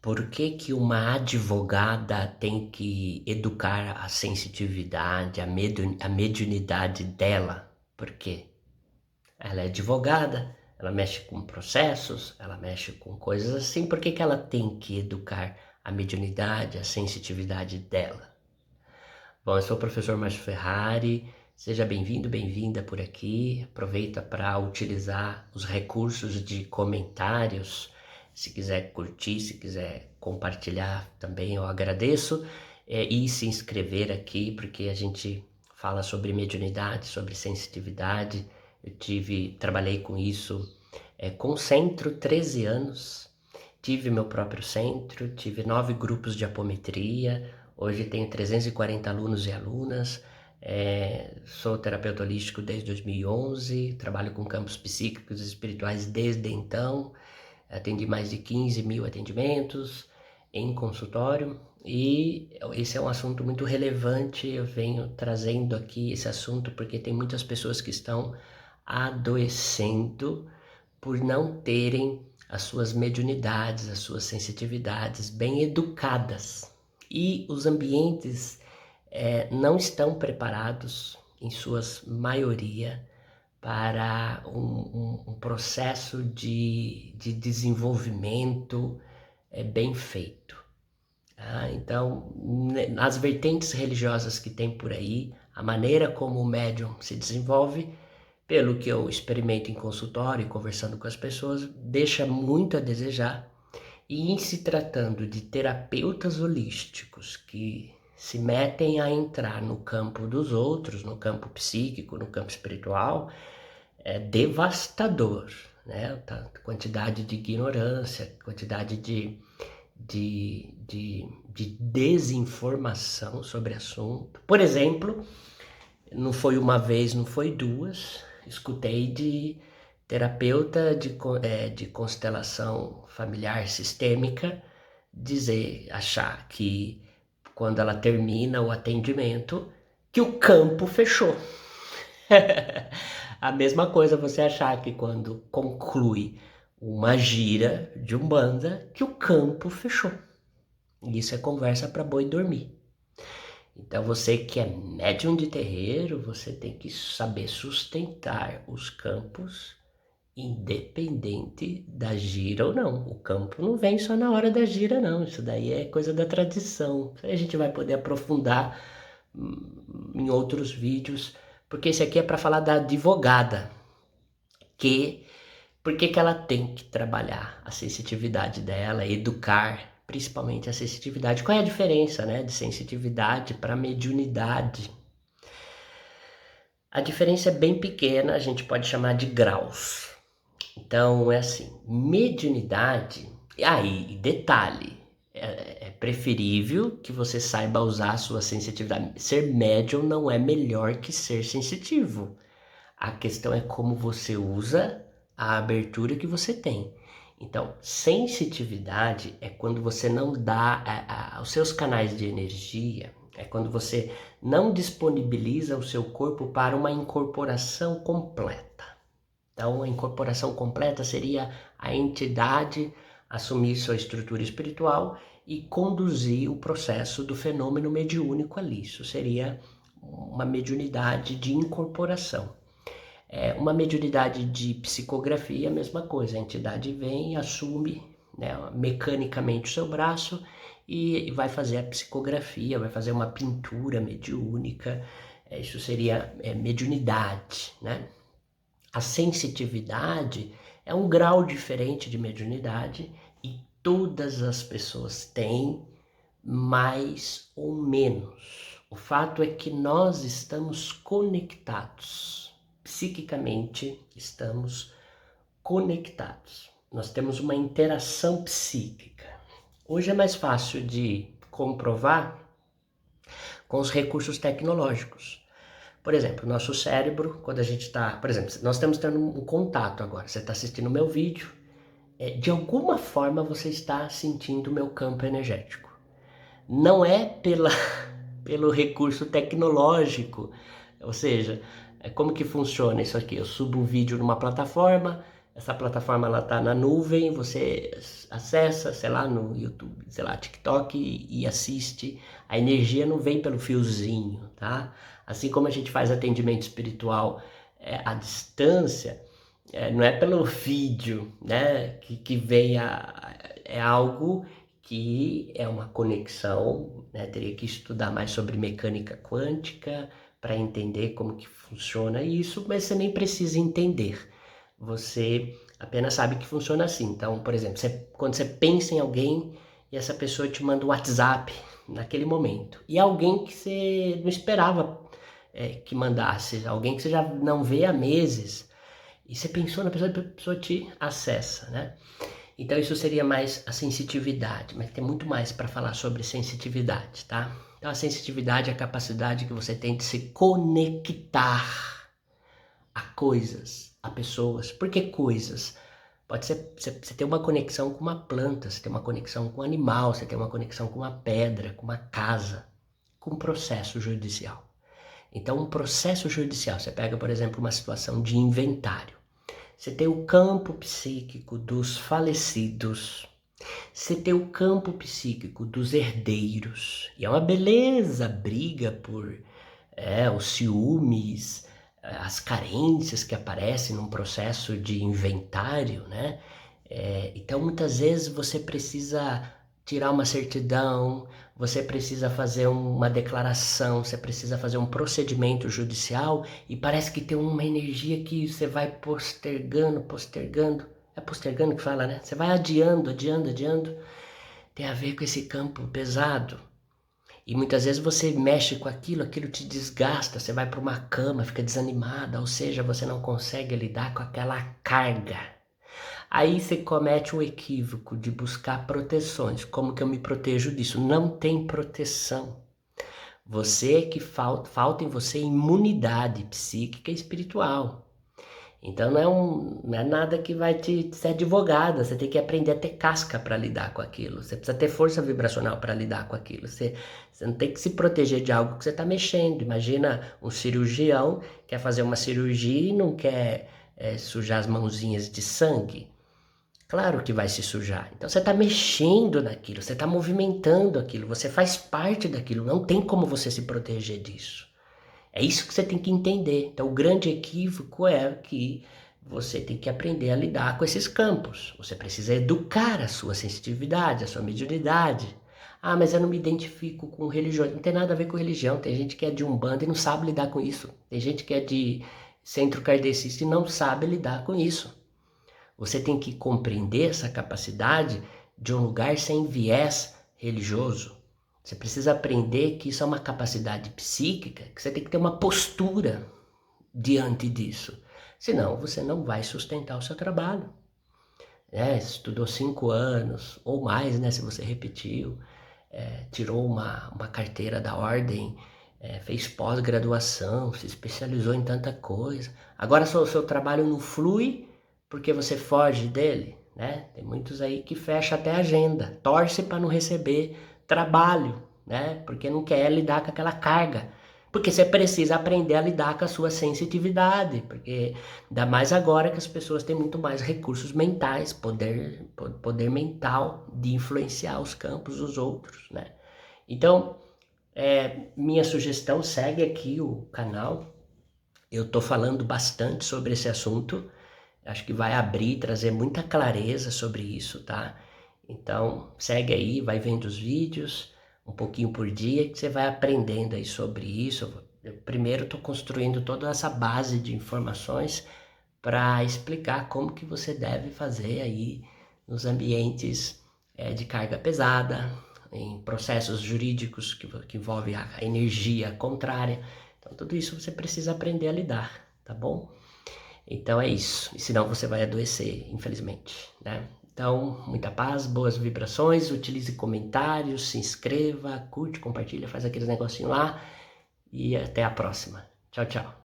Por que que uma advogada tem que educar a sensitividade, a mediunidade dela? Por quê? Ela é advogada, ela mexe com processos, ela mexe com coisas assim. Por que que ela tem que educar a mediunidade, a sensitividade dela? Bom, eu sou o professor Márcio Ferrari, seja bem-vindo, bem-vinda por aqui. Aproveita para utilizar os recursos de comentários. Se quiser curtir, se quiser compartilhar também, eu agradeço. E se inscrever aqui, porque a gente fala sobre mediunidade, sobre sensitividade. Trabalhei com isso com o centro 13 anos. Tive meu próprio centro, tive 9 grupos de apometria. Hoje tenho 340 alunos e alunas. Sou terapeuta holístico desde 2011, trabalho com campos psíquicos e espirituais desde então. Atendi mais de 15 mil atendimentos em consultório e esse é um assunto muito relevante. Eu venho trazendo aqui esse assunto porque tem muitas pessoas que estão adoecendo por não terem as suas mediunidades, as suas sensitividades bem educadas. E os ambientes não estão preparados, em sua maioria, para um processo de desenvolvimento bem feito. Então, nas vertentes religiosas que tem por aí, a maneira como o médium se desenvolve, pelo que eu experimento em consultório e conversando com as pessoas, deixa muito a desejar. E em se tratando de terapeutas holísticos que se metem a entrar no campo dos outros, no campo psíquico, no campo espiritual, é devastador, né? A quantidade de ignorância, quantidade de desinformação sobre o assunto. Por exemplo, não foi uma vez, não foi duas, escutei de terapeuta de constelação familiar sistêmica achar que quando ela termina o atendimento, que o campo fechou. A mesma coisa você achar que quando conclui uma gira de umbanda, que o campo fechou. Isso é conversa para boi dormir. Então você que é médium de terreiro, você tem que saber sustentar os campos independente da gira ou não. O campo não vem só na hora da gira não, isso daí é coisa da tradição. Aí a gente vai poder aprofundar em outros vídeos, porque esse aqui é para falar da advogada, por que ela tem que trabalhar a sensitividade dela, educar principalmente a sensitividade. Qual é a diferença, né, de sensitividade para mediunidade? A diferença é bem pequena, a gente pode chamar de graus. Então é assim, mediunidade, aí detalhe, é preferível que você saiba usar a sua sensitividade. Ser médium não é melhor que ser sensitivo. A questão é como você usa a abertura que você tem. Então, sensitividade é quando você não dá os seus canais de energia, é quando você não disponibiliza o seu corpo para uma incorporação completa. Então, a incorporação completa seria a entidade assumir sua estrutura espiritual e conduzir o processo do fenômeno mediúnico ali. Isso seria uma mediunidade de incorporação. Uma mediunidade de psicografia, a mesma coisa. A entidade vem e assume, né, mecanicamente o seu braço e vai fazer a psicografia, vai fazer uma pintura mediúnica. Isso seria mediunidade, né? A sensitividade é um grau diferente de mediunidade e todas as pessoas têm, mais ou menos. O fato é que nós estamos conectados, psiquicamente estamos conectados. Nós temos uma interação psíquica. Hoje é mais fácil de comprovar com os recursos tecnológicos. Por exemplo, nosso cérebro, quando a gente está... Por exemplo, nós estamos tendo um contato agora. Você está assistindo o meu vídeo. De alguma forma você está sentindo o meu campo energético. Não é pelo recurso tecnológico. Ou seja, como que funciona isso aqui? Eu subo um vídeo numa plataforma, Essa plataforma ela tá na nuvem, você acessa, sei lá, no YouTube, sei lá, TikTok e assiste. A energia não vem pelo fiozinho, tá? Assim como a gente faz atendimento espiritual à distância, não é pelo vídeo, né? Que vem é algo que é uma conexão, né? Teria que estudar mais sobre mecânica quântica para entender como que funciona isso, mas você nem precisa entender. Você apenas sabe que funciona assim. Então, por exemplo, quando você pensa em alguém e essa pessoa te manda um WhatsApp naquele momento, e alguém que você não esperava que mandasse, alguém que você já não vê há meses, e você pensou na pessoa e a pessoa te acessa, né? Então isso seria mais a sensitividade, mas tem muito mais para falar sobre sensitividade, tá? Então a sensitividade é a capacidade que você tem de se conectar a coisas, a pessoas. Por que coisas? Pode ser, você tem uma conexão com uma planta, você tem uma conexão com um animal, você tem uma conexão com uma pedra, com uma casa, com um processo judicial. Então, um processo judicial, você pega, por exemplo, uma situação de inventário. Você tem o campo psíquico dos falecidos, você tem o campo psíquico dos herdeiros, e é uma beleza a briga por os ciúmes, as carências que aparecem num processo de inventário, né? Então, muitas vezes você precisa tirar uma certidão, você precisa fazer uma declaração, você precisa fazer um procedimento judicial e parece que tem uma energia que você vai postergando. É postergando que fala, né? Você vai adiando. Tem a ver com esse campo pesado. E muitas vezes você mexe com aquilo te desgasta, você vai para uma cama, fica desanimada, ou seja, você não consegue lidar com aquela carga. Aí você comete o equívoco de buscar proteções. Como que eu me protejo disso? Não tem proteção. Você que falta em você imunidade psíquica e espiritual. Então não é nada que vai te ser advogada, você tem que aprender a ter casca para lidar com aquilo, você precisa ter força vibracional para lidar com aquilo, você não tem que se proteger de algo que você está mexendo. Imagina um cirurgião quer fazer uma cirurgia e não quer sujar as mãozinhas de sangue. Claro que vai se sujar. Então você está mexendo naquilo, você está movimentando aquilo, você faz parte daquilo, não tem como você se proteger disso. É isso que você tem que entender. Então o grande equívoco é que você tem que aprender a lidar com esses campos. Você precisa educar a sua sensitividade, a sua mediunidade. Ah, mas eu não me identifico com religião. Não tem nada a ver com religião. Tem gente que é de Umbanda e não sabe lidar com isso. Tem gente que é de centro kardecista e não sabe lidar com isso. Você tem que compreender essa capacidade de um lugar sem viés religioso. Você precisa aprender que isso é uma capacidade psíquica, que você tem que ter uma postura diante disso. Senão você não vai sustentar o seu trabalho. Estudou 5 anos ou mais, né, se você repetiu, tirou uma carteira da ordem, fez pós-graduação, se especializou em tanta coisa. Agora o seu trabalho não flui porque você foge dele, né? Tem muitos aí que fecham até a agenda, torce para não receber trabalho, né? Porque não quer lidar com aquela carga. Porque você precisa aprender a lidar com a sua sensitividade, porque ainda mais agora que as pessoas têm muito mais recursos mentais, poder mental de influenciar os campos dos outros, né? Então, minha sugestão, segue aqui o canal. Eu estou falando bastante sobre esse assunto. Acho que vai abrir, trazer muita clareza sobre isso, tá? Então, segue aí, vai vendo os vídeos, um pouquinho por dia, que você vai aprendendo aí sobre isso. Eu primeiro estou construindo toda essa base de informações para explicar como que você deve fazer aí nos ambientes de carga pesada, em processos jurídicos que envolvem a energia contrária. Então, tudo isso você precisa aprender a lidar, tá bom? Então é isso, e senão você vai adoecer, infelizmente, né? Então, muita paz, boas vibrações, utilize comentários, se inscreva, curte, compartilha, faz aqueles negocinho lá e até a próxima. Tchau, tchau.